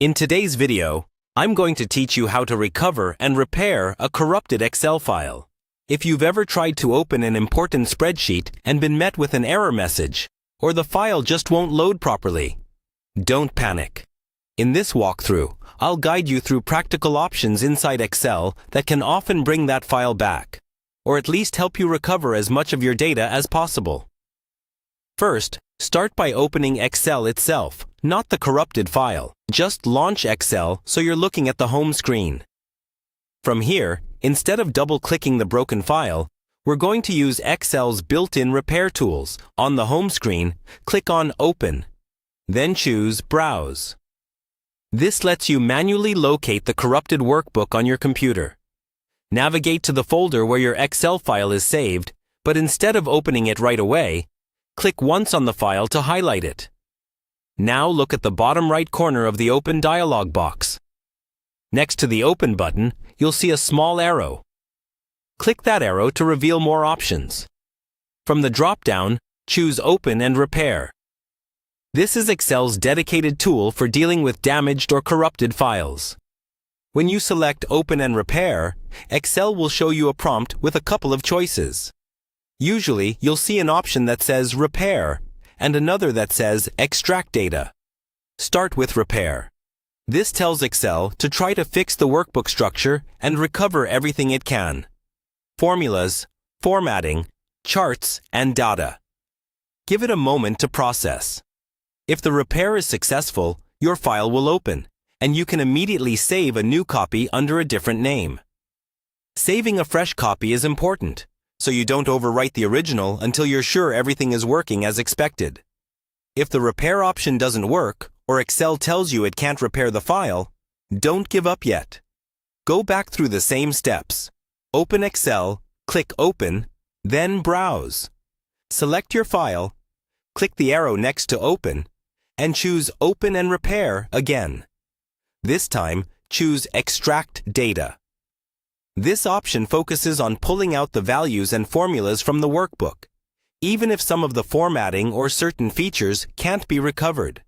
In today's video, I'm going to teach you how to recover and repair a corrupted Excel file. If you've ever tried to open an important spreadsheet and been met with an error message, or the file just won't load properly, don't panic. In this walkthrough, I'll guide you through practical options inside Excel that can often bring that file back, or at least help you recover as much of your data as possible. First, start by opening Excel itself, not the corrupted file. Just launch Excel so you're looking at the home screen. From here, instead of double-clicking the broken file, we're going to use Excel's built-in repair tools. On the home screen, click on Open, then choose Browse. This lets you manually locate the corrupted workbook on your computer. Navigate to the folder where your Excel file is saved, but instead of opening it right away, click once on the file to highlight it. Now look at the bottom right corner of the Open dialog box. Next to the Open button, you'll see a small arrow. Click that arrow to reveal more options. From the drop-down, choose Open and Repair. This is Excel's dedicated tool for dealing with damaged or corrupted files. When you select Open and Repair, Excel will show you a prompt with a couple of choices. Usually, you'll see an option that says Repair and another that says Extract Data. Start with Repair. This tells Excel to try to fix the workbook structure and recover everything it can: formulas, formatting, charts, and data. Give it a moment to process. If the repair is successful, your file will open, and you can immediately save a new copy under a different name. Saving a fresh copy is important, so you don't overwrite the original until you're sure everything is working as expected. If the repair option doesn't work, or Excel tells you it can't repair the file, don't give up yet. Go back through the same steps. Open Excel, click Open, then Browse. Select your file, click the arrow next to Open, and choose Open and Repair again. This time, choose Extract Data. This option focuses on pulling out the values and formulas from the workbook, even if some of the formatting or certain features can't be recovered.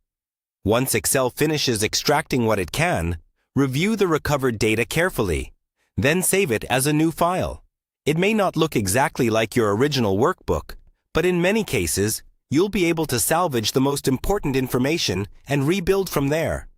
Once Excel finishes extracting what it can, review the recovered data carefully, then save it as a new file. It may not look exactly like your original workbook, but in many cases, you'll be able to salvage the most important information and rebuild from there.